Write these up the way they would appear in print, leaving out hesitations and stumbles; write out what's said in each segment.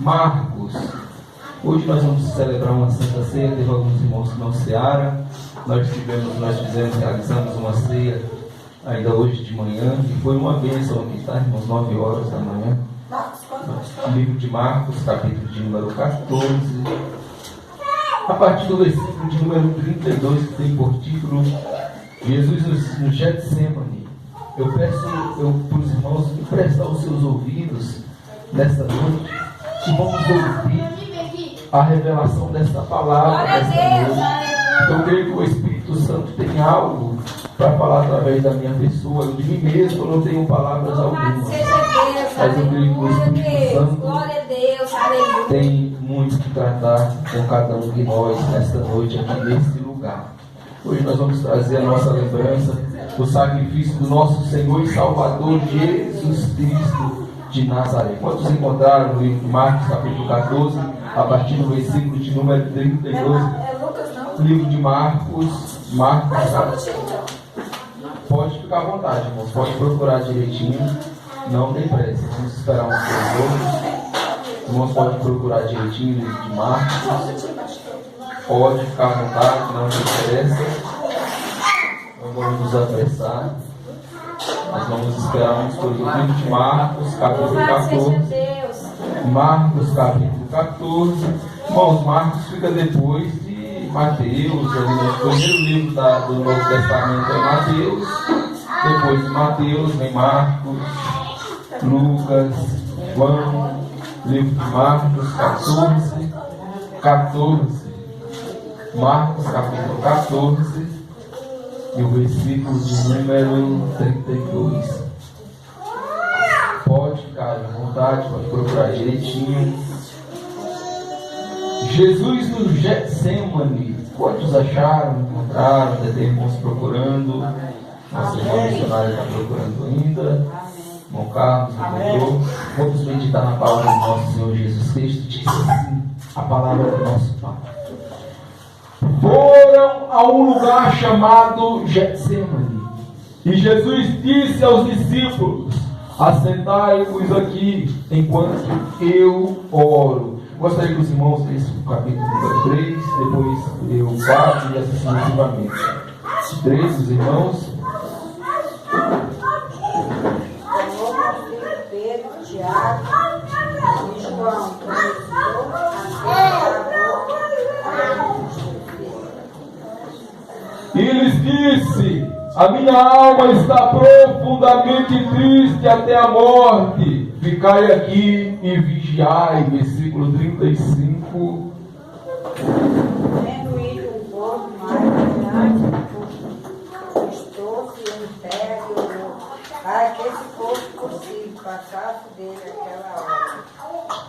Marcos. Hoje nós vamos celebrar uma Santa Ceia. Teve alguns irmãos que não cearam. Nós realizamos uma ceia ainda hoje de manhã, e foi uma bênção aqui, tá, irmãos? 9 horas da manhã. Livro de Marcos, capítulo de número 14. A partir do versículo de número 32, que tem por título Jesus no Getsemane. Eu peço para os irmãos emprestar os seus ouvidos nesta noite, que vamos ouvir a revelação desta palavra nesta noite. Eu creio que o Espírito Santo tem algo para falar através da minha pessoa. Eu de mim mesmo eu não tenho palavras algumas, mas eu creio que o Espírito Santo tem muito que tratar com cada um de nós nesta noite aqui neste lugar. Hoje nós vamos trazer a nossa lembrança do sacrifício do nosso Senhor e Salvador Jesus Cristo de Nazaré. Quantos encontraram no livro de Marcos, capítulo 14, a partir do versículo de número 32? Livro de Marcos, pode ficar à vontade, irmãos, pode procurar direitinho, não tem pressa, vamos esperar uns segundos. Irmãos, pode procurar direitinho o livro de Marcos, pode ficar à vontade, não tem pressa, não vamos nos apressar, nós vamos esperar uns segundos. Livro de Marcos, capítulo 14, Marcos, capítulo 14, irmãos, Marcos fica depois Mateus, o primeiro livro do Novo Testamento é Mateus, depois de Mateus vem Marcos, Lucas, João, livro de Marcos 14, Marcos capítulo 14 e o versículo de número 32. Pode ficar à vontade, pode procurar direitinho. Jesus no Getsemane. Quantos acharam, encontraram? Tem irmãos procurando. Nossa irmã missionária está procurando ainda. Irmão Carlos encontrou. Vamos meditar na palavra do nosso Senhor Jesus Cristo. Diz assim a palavra do nosso Pai. Foram a um lugar chamado Getsemane. E Jesus disse aos discípulos: assentai-vos aqui enquanto eu oro. Gostaria que os irmãos lessem o capítulo número 3, depois eu 4 e assim sucessivamente. 3, os irmãos. Pedro, Tiago e João. E lhes disse: a minha alma está profundamente triste até a morte. Ficai aqui e vigiai. Versículo 35. Tendo ido um pouco mais adiante, estou-se em pé e orou, para que esse fosse possível, passasse dele aquela hora.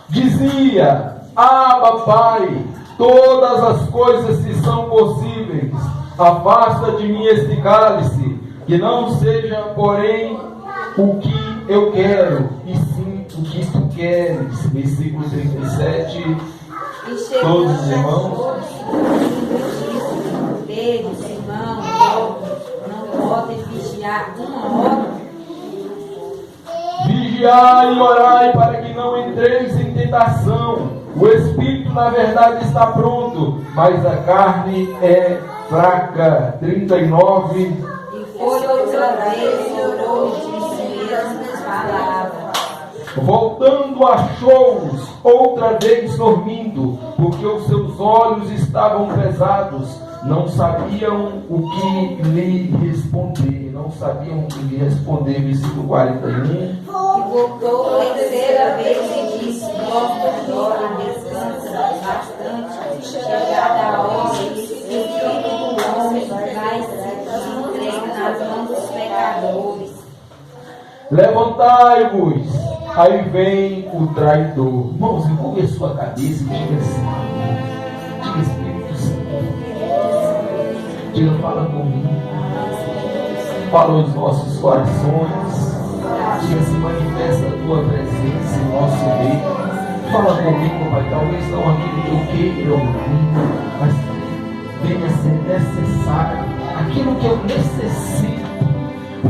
Dizia: Abba, Pai, todas as coisas se são possíveis. Afasta de mim este cálice, que não seja, porém, o que eu quero, e sim o que tu queres. Versículo 37. Todos os irmãos. Deles, irmãos, não podem vigiar uma hora. Vigiai e orai para que não entreis em tentação. O espírito, na verdade, está pronto, mas a carne é fraca. 39. E foi outra vez e orou e disse as palavras. Voltando, achou-os outra vez dormindo, porque os seus olhos estavam pesados. Não sabiam o que lhe responder. Não sabiam o que lhe responder. Versículo 41. E voltou a terceira vez e disse: Nossa glória, descansa bastante, chegada a hora, e o homem vai se entregue nas mãos dos pecadores. Levantai-vos, aí vem o traidor. Irmãos, envolve a sua cabeça e diga assim: diga, Espírito Santo, diga, fala comigo, fala os nossos corações, diga, se manifesta a tua presença em nosso meio. Fala comigo, Pai, talvez não aquilo que eu queira ouvir, mas venha ser necessário, aquilo que eu necessito.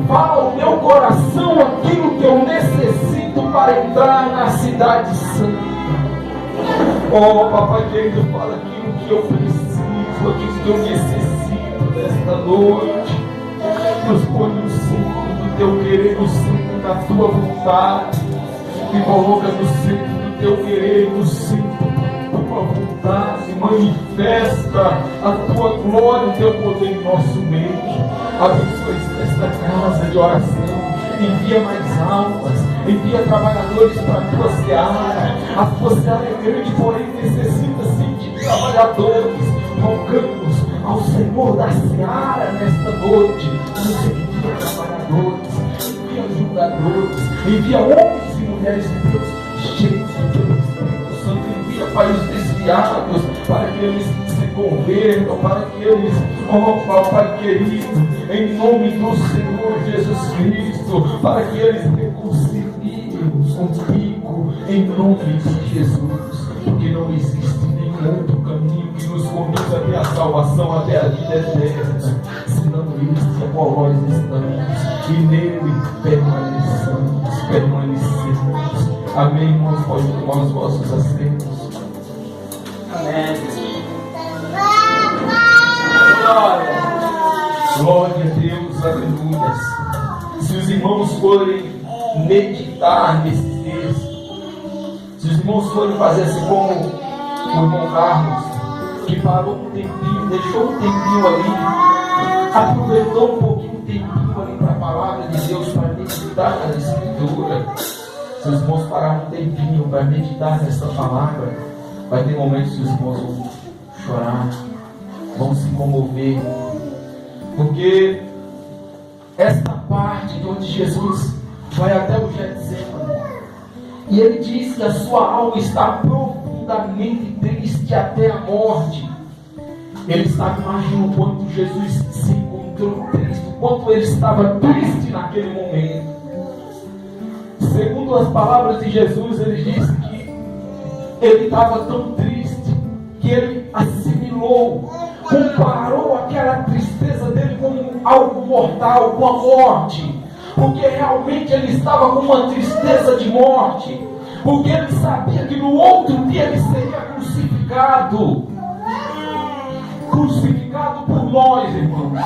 Fala ao meu coração aquilo que eu necessito para entrar na cidade santa. Oh, papai querido, fala aquilo que eu preciso, aquilo que eu necessito nesta noite. Nos põe no centro do teu querer, no centro da tua vontade. Me coloca no centro do teu querer, no centro da tua vontade. Manifesta a tua glória, o teu poder em nosso meio. Abençoe esta casa de oração. Envia mais almas, envia trabalhadores para a tua seara. A tua seara é grande, porém necessita sim de trabalhadores. Rogamos ao Senhor da seara nesta noite. Nos envia trabalhadores, envia ajudadores, envia homens e mulheres de Deus cheios do teu Espírito Santo. Envia para os desviados, para que eles se convertam, para que eles, oh Pai querido, em nome do Senhor Jesus Cristo, para que eles reconciliem contigo, em nome de Jesus, porque não existe nenhum outro caminho que nos conduza até a salvação, até a vida eterna, senão este a qual nós estamos, e nele permanecemos. Amém, irmãos, pode tomar os vossos assentos. Amém. Glória a Deus, aleluia. Se os irmãos forem meditar nesses textos, se os irmãos forem fazer assim como o irmão Carlos, que parou um tempinho, deixou um tempinho ali, aproveitou um pouquinho um tempinho ali para a palavra de Deus, para meditar na Escritura. Se os irmãos pararam um tempinho para meditar nessa palavra, vai ter momentos que os irmãos vão chorar, vão se comover, porque esta parte de onde Jesus vai até o Getsemane, e ele diz que a sua alma está profundamente triste até a morte. Ele estava imaginando o quanto Jesus se encontrou triste, o quanto ele estava triste naquele momento. Segundo as palavras de Jesus, ele disse que ele estava tão triste que ele assimilou, comparou aquela tristeza dele com algo mortal, com a morte, porque realmente ele estava com uma tristeza de morte, porque ele sabia que no outro dia ele seria crucificado por nós, irmãos,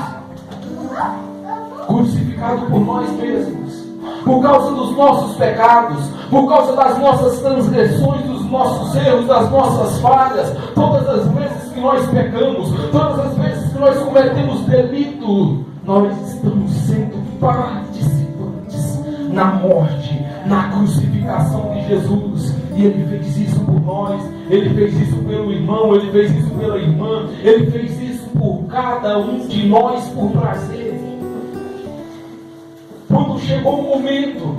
crucificado por nós mesmos, por causa dos nossos pecados, por causa das nossas transgressões, dos nossos erros, das nossas falhas, todas as vezes que nós pecamos, todas as vezes que nós cometemos delito, nós estamos sendo participantes na morte, na crucificação de Jesus. E ele fez isso por nós, ele fez isso pelo irmão, ele fez isso pela irmã, ele fez isso por cada um de nós por prazer. Quando chegou o momento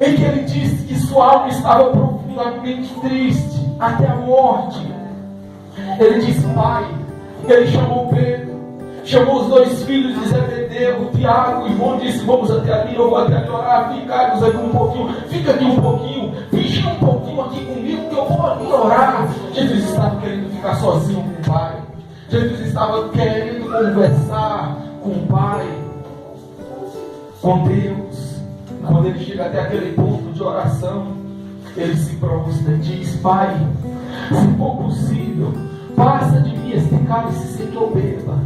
em que ele disse que sua alma estava profundamente triste até a morte, ele disse: Pai, ele chamou Pedro, chamou os dois filhos de Zebedeu, Tiago e João, disse: vamos até ali, eu vou até ali orar, fica aqui um pouquinho, fica aqui um pouquinho, vigia um pouquinho aqui comigo que eu vou ali orar. Jesus estava querendo ficar sozinho com o Pai, Jesus estava querendo conversar com o Pai, com Deus. Quando ele chega até aquele ponto de oração, ele se prostra e diz: Pai, se for possível, passa de mim este cálice sem que eu beba.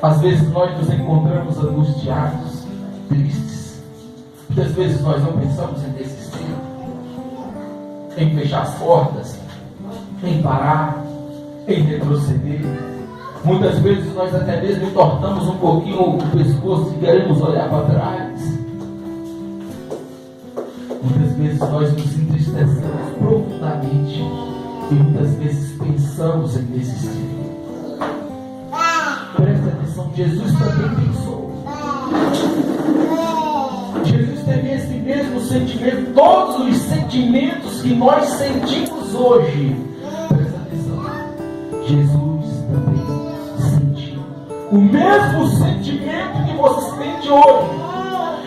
Às vezes nós nos encontramos angustiados, tristes. Muitas vezes nós não pensamos em desistir, em fechar as portas, em parar, em retroceder. Muitas vezes nós até mesmo entortamos um pouquinho o pescoço e queremos olhar para trás. Muitas vezes nós nos entristecemos profundamente e muitas vezes pensamos em desistir. Presta atenção, Jesus também pensou. Jesus teve esse mesmo sentimento, todos os sentimentos que nós sentimos hoje. Presta atenção, Jesus também sentiu o mesmo sentimento que você sente hoje.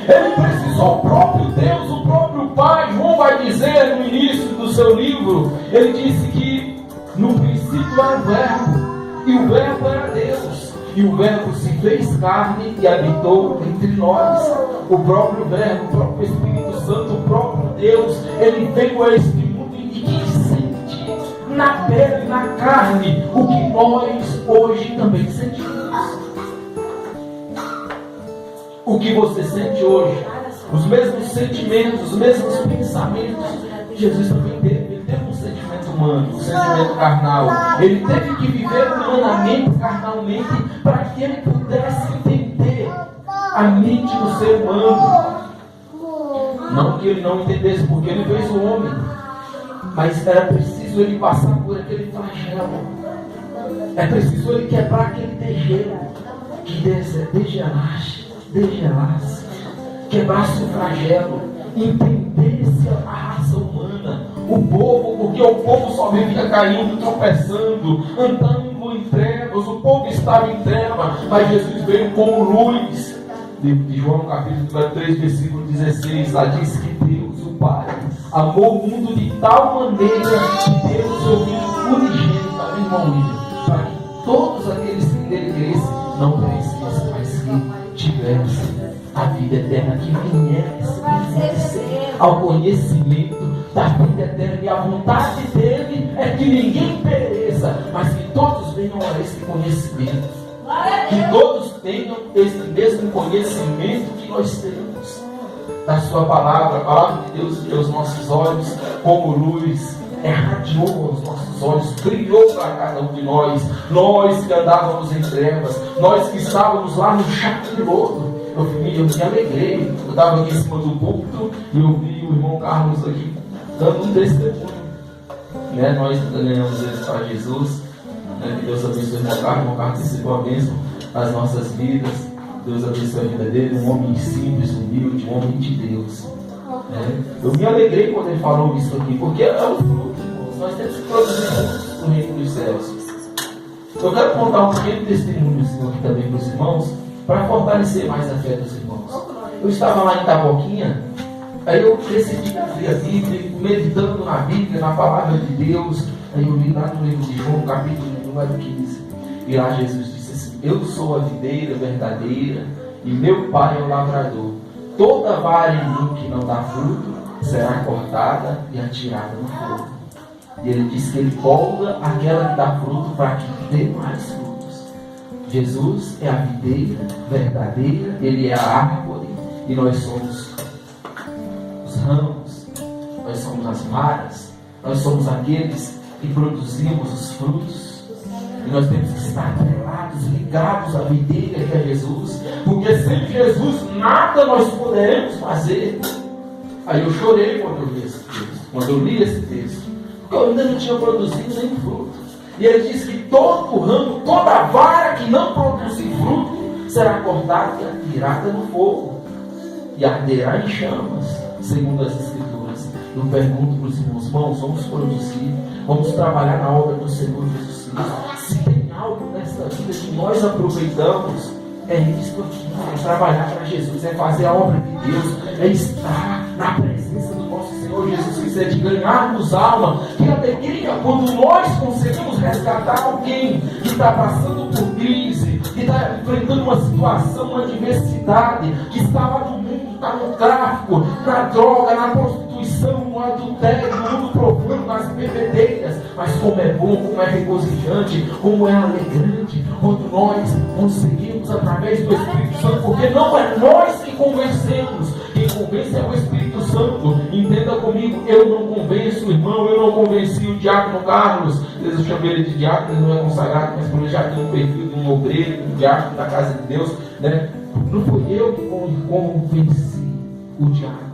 Ele precisou, o próprio Deus, o próprio Pai. João vai dizer no início do seu livro, ele disse que no princípio era o Verbo, e o Verbo era Deus, e o Verbo se fez carne e habitou entre nós. O próprio Verbo, o próprio Espírito Santo, o próprio Deus, ele veio a este mundo e quis sentir na pele, na carne, o que nós hoje também sentimos. O que você sente hoje, os mesmos sentimentos, os mesmos pensamentos, Jesus também teve. Ele teve um sentimento humano, um sentimento carnal. Ele teve que viver humanamente, carnalmente, para que ele pudesse entender a mente do ser humano. Não que ele não entendesse, porque ele fez o homem, mas era preciso ele passar por aquele flagelo. É preciso ele quebrar aquele degelo, que degelasse, quebrasse o flagelo, entendesse a raça humana, o povo, porque o povo só vivia caindo, tropeçando, andando em trevas, o povo estava em trevas, mas Jesus veio como luz. De João capítulo 3, versículo 16, lá diz que Deus, o Pai, amou o mundo de tal maneira que deu o seu Filho unigênito, ao irmão William, para que todos aqueles que nele crescem não perecessem, mas que tivessem a vida eterna, que viessem ao conhecimento da vida eterna. E a vontade dele é que ninguém pereça, mas que todos venham a esse conhecimento. Que todos tenham esse mesmo conhecimento que nós temos da sua palavra. A palavra de Deus que aos nossos olhos como luz, irradiou aos nossos olhos, brilhou para cada um de nós. Nós que andávamos em trevas, nós que estávamos lá no chato de lodo. Eu me alegrei. Eu estava aqui em cima do púlpito e eu vi o irmão Carlos aqui dando um testemunho. Nós ganhamos ele para Jesus. Que Deus abençoe o irmão Carlos recebeu a bênção nas nossas vidas. Deus abençoe a vida dele, um homem simples, humilde, um homem de Deus. Eu me alegrei quando ele falou isso aqui, porque é o fruto, irmãos. Nós temos que produzir frutos no reino dos céus. Eu quero contar um pequeno testemunho aqui também para os irmãos, para fortalecer mais a fé dos irmãos. Eu estava lá em Taboquinha, aí eu decidi ler a Bíblia, meditando na Bíblia, na palavra de Deus. Aí eu li lá no livro de João, capítulo número 15, e lá Jesus disse assim: eu sou a videira verdadeira e meu Pai é o lavrador. Toda vara em mim que não dá fruto será cortada e atirada no fogo. E ele diz que ele polda aquela que dá fruto para que dê mais frutos. Jesus é a videira verdadeira, ele é a árvore e nós somos os ramos, nós somos as varas, nós somos aqueles que produzimos os frutos. E nós temos que estar atrelados, ligados à videira que é Jesus, porque sem Jesus nada nós poderemos fazer. Aí eu chorei quando eu li esse texto, quando eu li esse texto, porque eu ainda não tinha produzido nenhum fruto. E ele diz que todo ramo, toda vara que não produzir fruto será cortada e atirada no fogo e arderá em chamas, segundo as Escrituras. Eu pergunto para os irmãos: vamos produzir, vamos trabalhar na obra do Senhor Jesus Cristo. Se tem algo nesta vida que nós aproveitamos, é isso aqui, é trabalhar para Jesus, é fazer a obra de Deus, é estar na presença do nosso Senhor Jesus Cristo, é de ganharmos alma. Que alegria quando nós conseguimos resgatar alguém que está passando por crise, que está enfrentando uma situação, uma adversidade, que estava no mundo, está no tráfico, na droga, na prostituição, no adultério, no mundo profano, nas bebedeiras. Mas como é bom, como é regozijante, como é alegrante quando nós conseguimos através do Espírito Santo, porque não é nós que convencemos, quem convence é o Espírito Santo. Entenda comigo, eu não convenço o irmão, eu não convenci o diácono Carlos. Eu chamei ele de diácono, ele não é consagrado, mas por ele já tem um perfil de um obreiro, um diácono da casa de Deus, né? Não foi eu que convenci o diácono,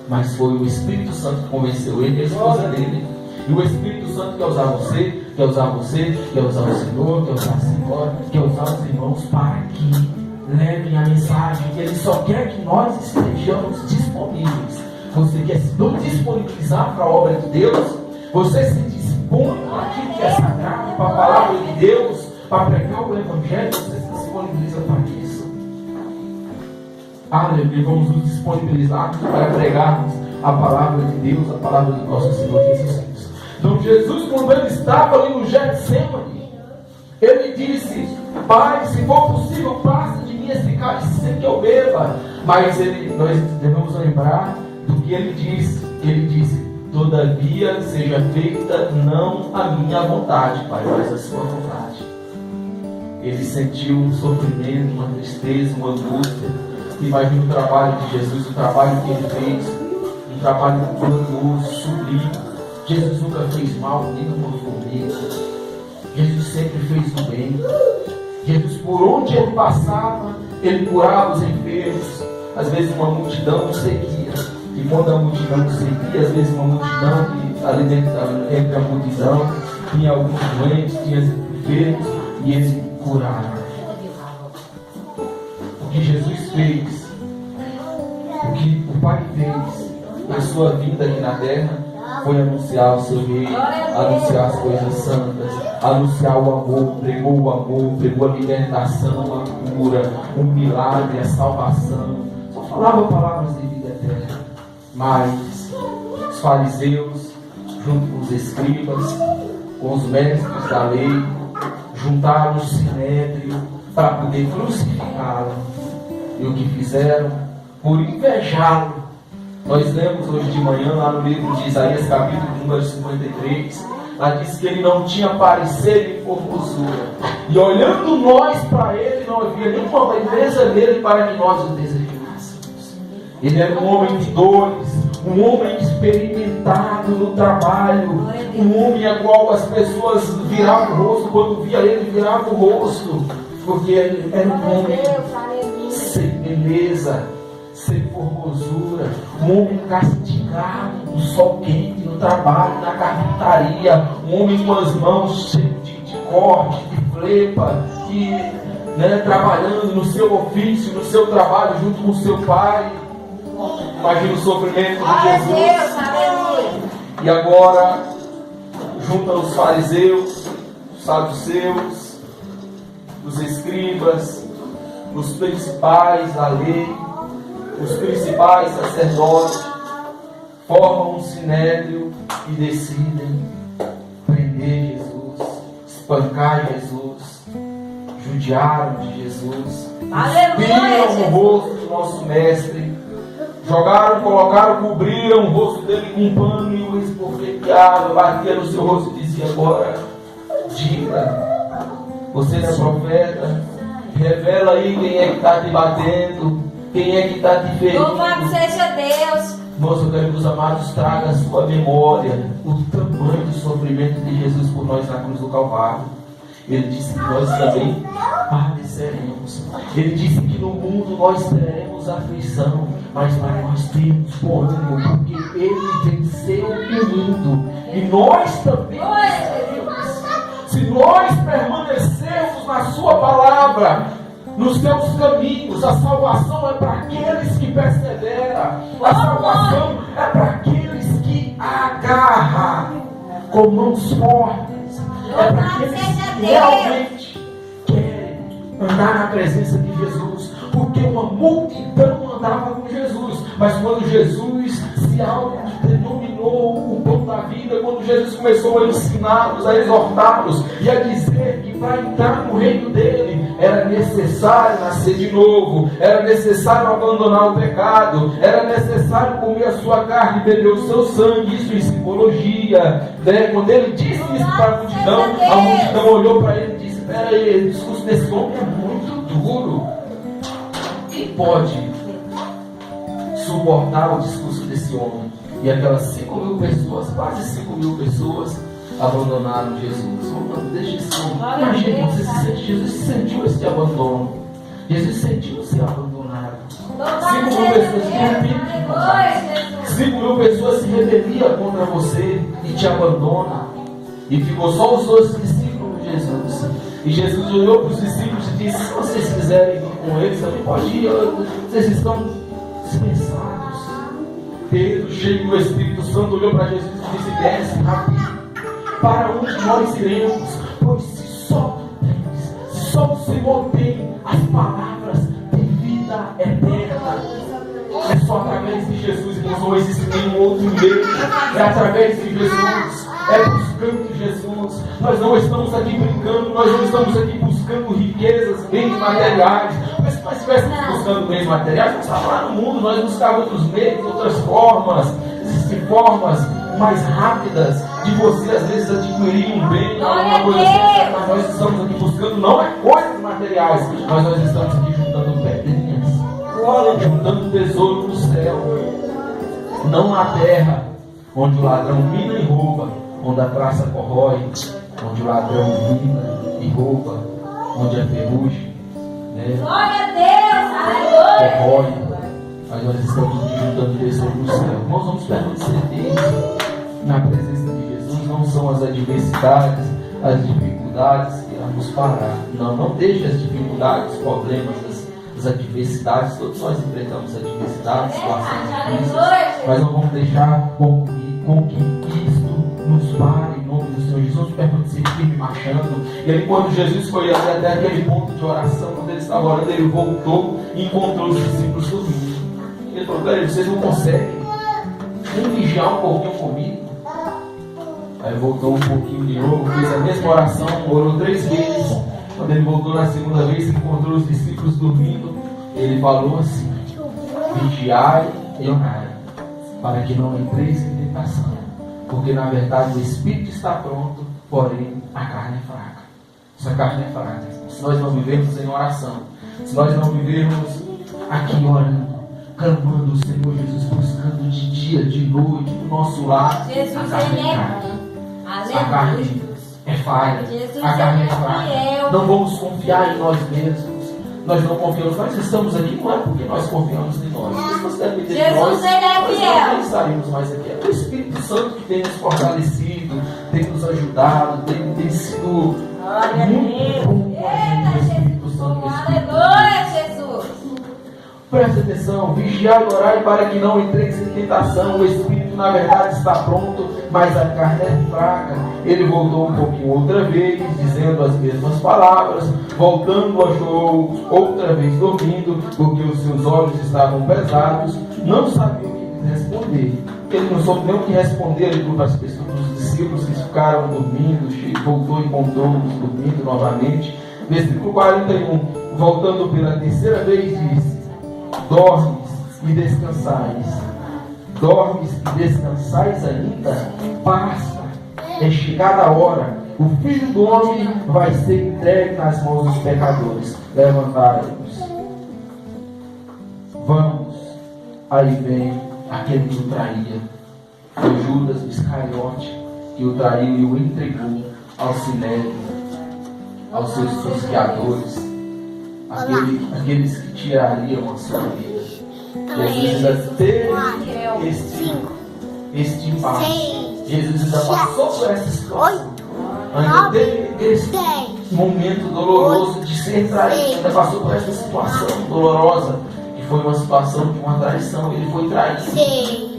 mas foi o Espírito Santo que convenceu ele e a esposa dele. E o Espírito Santo quer usar você, quer usar você, quer usar o Senhor, quer usar a Senhora, quer usar os irmãos para que levem a mensagem. Ele só quer que nós estejamos disponíveis. Você quer se disponibilizar para a obra de Deus? Você se dispõe para aquilo que é sagrado, para a palavra de Deus, para pregar o Evangelho? Você se disponibiliza para isso? Aleluia, vamos nos disponibilizar para pregarmos a palavra de Deus, a palavra do nosso Senhor Jesus Cristo. Então Jesus, quando ele estava ali no Getsemane, ele disse: Pai, se for possível, passa de mim esse cálice sem que eu beba. Mas nós devemos lembrar do que ele disse. Ele disse: Todavia seja feita não a minha vontade, Pai, mas a sua vontade. Ele sentiu um sofrimento, uma tristeza, uma angústia. Imagina o trabalho de Jesus, o trabalho que ele fez, um trabalho glorioso, sublime. Jesus nunca fez mal, nem uma formiga. Jesus sempre fez o bem. Jesus, por onde ele passava, ele curava os enfermos. Às vezes uma multidão o seguia. E quando a multidão o seguia, às vezes uma multidão que ali dentro, entre a multidão, tinha alguns doentes, tinha enfermos, e ele curava. O que Jesus fez, o que o Pai fez na sua vida aqui na terra, foi anunciar o seu reino, anunciar as coisas santas, anunciar o amor, pregou a libertação, a cura, o milagre, a salvação. Só falava palavras de vida eterna. Mas os fariseus, junto com os escribas, com os mestres da lei, juntaram o sinédrio para poder crucificá-lo. E o que fizeram? Por invejá-lo. Nós lemos hoje de manhã, lá no livro de Isaías, capítulo número 53, lá diz que ele não tinha parecer e formosura. E olhando nós para ele, não havia nenhuma beleza nele para que nós o desejássemos. Ele era um homem de dores, um homem experimentado no trabalho, um homem a qual as pessoas viravam o rosto, quando via ele, viravam o rosto, porque ele era um homem sem beleza, sem formosura, um homem castigado no sol quente, no trabalho, na carpintaria, um homem com as mãos cheias de corte, de flepa, trabalhando no seu ofício, no seu trabalho, junto com o seu pai. Imagina o sofrimento de Jesus. E agora, junta os fariseus, os saduceus, os escribas, os principais da lei, os principais sacerdotes, formam um sinédrio e decidem prender Jesus, espancar Jesus, judiaram de Jesus, espiram o rosto do nosso mestre, jogaram, colocaram, cobriram o rosto dele com um pano e o esbofetearam, batiam no seu rosto e diziam: agora, diga, você é profeta, revela aí quem é que está te batendo, quem é que está te ferindo. Louvado seja Deus. Moço, eu quero que os amados tragam a sua memória o tamanho do sofrimento de Jesus por nós na cruz do Calvário. Ele disse que nós também padeceremos. Ele disse que no mundo nós teremos aflição, mas para nós temos bom ânimo, porque Ele venceu o mundo e nós também venceremos. Se nós permanecermos na Sua palavra, nos seus caminhos, a salvação é para aqueles que perseveram, a salvação é para aqueles que agarram com mãos fortes, é para aqueles que realmente querem andar na presença de Jesus, porque uma multidão andava com Jesus, mas quando Jesus se autodenominou o pão da vida, quando Jesus começou a ensiná-los, a exortá-los e a dizer que para entrar no reino dele era necessário nascer de novo, era necessário abandonar o pecado, era necessário comer a sua carne e beber o seu sangue, isso em simbologia, né? Quando ele disse isso para a multidão olhou para ele e disse: espera aí, o discurso desse homem é muito duro, quem pode suportar o discurso desse homem? E aquelas 5.000 pessoas, quase 5.000 pessoas, abandonaram Jesus. Deixa esse homem. Imagina, Jesus sentiu esse abandono. Jesus sentiu ser abandonado. 5.000 pessoas de repente, 5.000 pessoas se rebeliam contra você e te abandonam. E ficou só os 12 discípulos de Jesus. E Jesus olhou para os discípulos e disse: se vocês quiserem ir com eles, também pode ir. Vocês estão dispensados. Pedro, cheio do Espírito Santo, olhou para Jesus e disse: desce, Rabi, para onde nós iremos? Pois se só tu tens, se só o Senhor tem as palavras de vida eterna, é só através de Jesus, irmãos. Não existe nenhum outro meio, é através de Jesus, é buscando Jesus. Nós não estamos aqui brincando, nós não estamos aqui buscando riquezas, bens materiais. Mas se nós estivéssemos buscando bens materiais, nós estávamos lá no mundo, nós buscávamos outros meios, outras formas. Existem formas mais rápidas de você às vezes adquirir um bem, alguma coisa assim, mas nós estamos aqui buscando não é coisas materiais, mas nós estamos aqui juntando pedrinhas, juntando tesouro no céu, não na terra, onde o ladrão mina e rouba, onde a traça corrói, onde o ladrão mina e rouba, onde a ferrugem, né, Glória a Deus, aleluia. corrói. Mas nós estamos juntando tesouro no céu. Nós vamos permanecer deles na presença de Jesus. Não são as adversidades, as dificuldades que irão nos parar. Não deixe as dificuldades, os problemas, as adversidades. Todos nós enfrentamos adversidades, situações difíceis, mas não vamos deixar com que isto nos pare em nome do Senhor Jesus. Vamos permanecer firme marchando. E aí, quando Jesus foi até aquele ponto de oração, quando ele estava orando, ele voltou e encontrou os discípulos dormindo. Ele falou: peraí, vocês não conseguem nem vigiar um pouquinho comigo? Aí voltou um pouquinho de novo, fez a mesma oração, orou 3 vezes. Quando ele voltou na segunda vez, encontrou os discípulos dormindo. Ele falou assim: vigiai e orai, para que não entreis em tentação. Porque na verdade o espírito está pronto, porém a carne é fraca. Essa carne é fraca. Se nós não vivermos em oração, se nós não vivermos aqui orando, clamando o Senhor Jesus, buscando de dia, de noite, do nosso lar, Jesus, a carne ele é é fraca. bom. A carne é falha. Jesus, A carne é ele é fraca. fiel. Não vamos confiar em nós mesmos. Nós não confiamos. Nós estamos aqui não é porque nós confiamos em nós. Se nós depender de Jesus, nós, ele é nós fiel. não estaremos mais aqui. É o Espírito Santo que tem nos fortalecido, tem nos ajudado, tem sido Glória a muito bom com a gente. O Espírito Santo, o Espírito Aleluia, Jesus. Preste atenção, vigiai e orai para que não entreis em tentação. O Espírito na verdade está pronto, mas a carne é fraca. Ele voltou um pouquinho outra vez, dizendo as mesmas palavras. Voltando, achou outra vez dormindo, porque os seus olhos estavam pesados. Não sabia o que responder. Ele não soube nem o que responder ali para as pessoas, os discípulos que ficaram dormindo. Voltou e encontrou-os dormindo novamente. Versículo 41, voltando pela terceira vez, disse: dormes e descansais. Dormes e descansais ainda? Basta, é chegada a hora. O Filho do Homem vai ser entregue nas mãos dos pecadores. Levantai-vos. Vamos. Aí vem aquele que o traía. Foi Judas Iscariote que o traiu e o entregou ao sinédrio, aos seus tosqueadores, aqueles que tirariam a sua vida. Jesus ainda teve este embate. Jesus ainda passou por essa situação. Ainda teve esse momento doloroso de ser traído. Ainda passou por essa situação dolorosa, que foi uma situação de uma traição. Ele foi traído.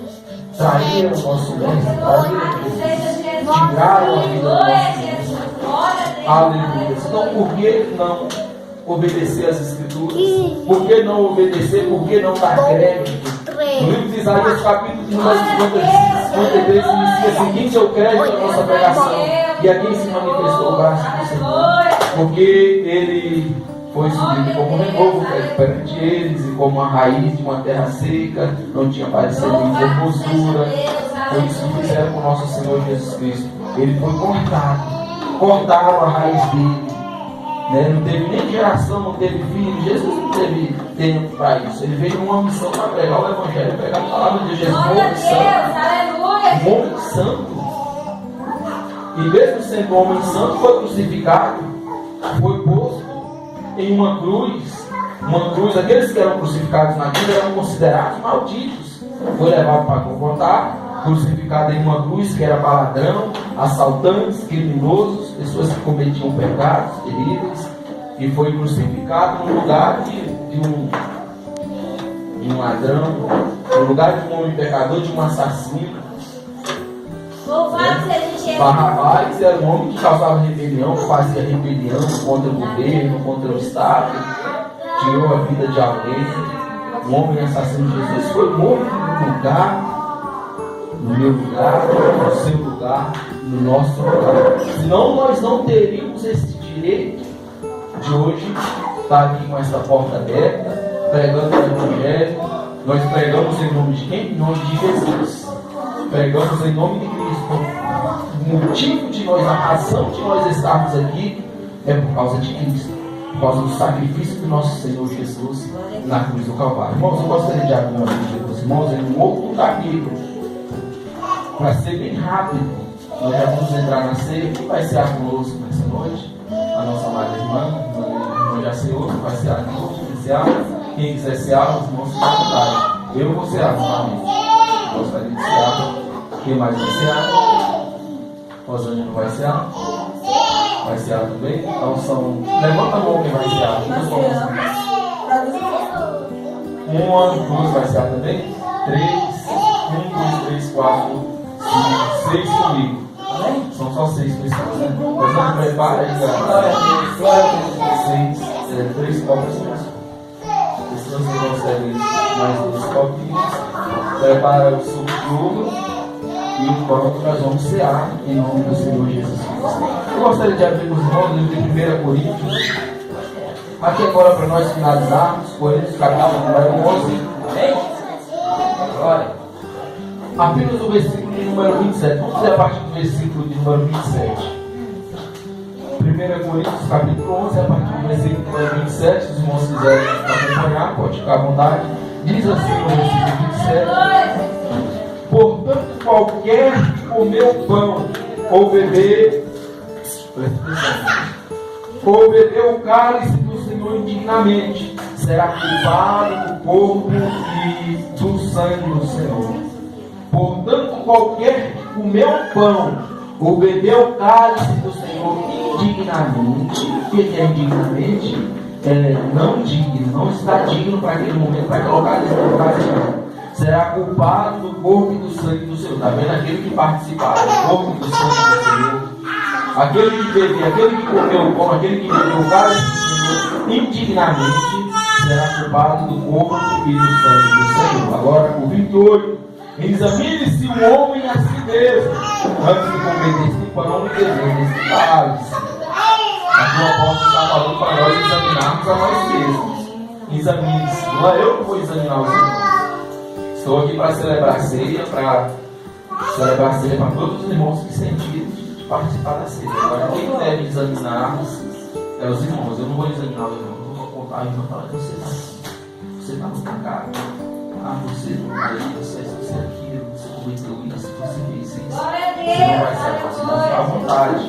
Traíram o nosso mestre, tiraram a vida do nosso mestre. Aleluia. Então, por que não obedecer às Escrituras? Por que não obedecer? Por que não dar crédito? No livro de Isaías, capítulo 53, inicia o seguinte: eu crédito a nossa pregação, e a quem se manifestou o braço do Senhor, porque ele foi subido como renovo perante eles, e como a raiz de uma terra seca, não tinha parecido em formosura. Foi isso que fizeram com o nosso Senhor Jesus Cristo. Ele foi cortaram a raiz dele. Né? Não teve nem geração, não teve filho. Jesus não teve tempo para isso. Ele veio numa missão para pregar o Evangelho, pregar a palavra de Jesus. Um homem santo. E mesmo sendo homem santo, foi crucificado, foi posto em uma cruz. Aqueles que eram crucificados naquilo eram considerados malditos. Foi levado para confrontar, crucificado em uma cruz que era para ladrão, assaltantes, criminosos, pessoas que cometiam pecados terríveis, e foi crucificado no lugar de um ladrão, no lugar de um homem pecador, de um assassino. Barrabás era um homem que causava rebelião, fazia rebelião contra o governo, contra o Estado, tirou a vida de alguém. Um homem assassino. Jesus foi morto no lugar, no meu lugar, no seu lugar, no nosso lugar. Senão nós não teríamos esse direito de hoje estar aqui com essa porta aberta, pregando o Evangelho. Nós pregamos em nome de quem? Em nome de Jesus. pregamos em nome de Cristo. O motivo de nós, a razão de nós estarmos aqui é por causa de Cristo, por causa do sacrifício do nosso Senhor Jesus na cruz do Calvário. Irmãos, eu gostaria de abrir uma Bíblia com os irmãos em um outro capítulo, para ser bem rápido. Nós já vamos entrar na ceia. Quem vai cear conosco nessa noite? A nossa amada irmã já ceou, vai cear conosco. Quem quiser cear, os irmãos ficam à vontade. Eu vou cear novamente. Gostaria de cear. Quem mais vai cear? Rosângela vai cear? Vai cear também? Então são. Levanta a mão quem vai cear. Uma, duas vai cear também? 3, 1, 2, 3, 4, 5, 6 comigo. São só 6 pessoas, né? Rosângela, prepara aí, galera. 6, 3 copos mesmo. Pessoas que conseguem mais 2 copinhos. Prepara o suco de uva. E o pão que nós vamos cear em nome do Senhor Jesus Cristo. Eu gostaria de abrir os irmãos no livro de 1 Coríntios. Aqui agora para nós finalizarmos, Coríntios capítulo número 11. Amém? Olha, apenas o versículo de número 27. Vamos ler a partir do versículo de número 27. 1 Coríntios capítulo 11, a partir do versículo número 27. Se os irmãos quiserem acompanhar, pode ficar à vontade. Diz assim no versículo 27. Portanto, qualquer que comer o pão ou beber o cálice do Senhor indignamente, será culpado do corpo e do sangue do Senhor. Portanto, qualquer que comer o pão ou beber o cálice do Senhor indignamente, o que é indignamente? Não digno, não está digno para aquele momento, para colocar nesse lugar. Será culpado do corpo e do sangue do Senhor. Está vendo? Aquele que participar do corpo e do sangue do Senhor, aquele que bebeu, aquele que comeu o pão, aquele que bebeu o cálice do Senhor indignamente, será culpado do corpo e do sangue do Senhor. Agora, o 28. Examine-se o homem a si mesmo, antes de comer desse pão e beber desse cálice. Aqui o apóstolo está falando para nós examinarmos a nós mesmos. Examine-se. Não é eu que vou examinar os irmãos. Estou aqui para celebrar a ceia, para todos os irmãos que sentiram de participar da ceia. Agora, quem deve examinar é os irmãos. Eu não vou examinar os irmãos, eu vou contar a irmã e falar que você está no pecado. Você não é isso, você é aquilo, você cometeu isso, você fez isso. Você não vai ser assim, não fica à vontade.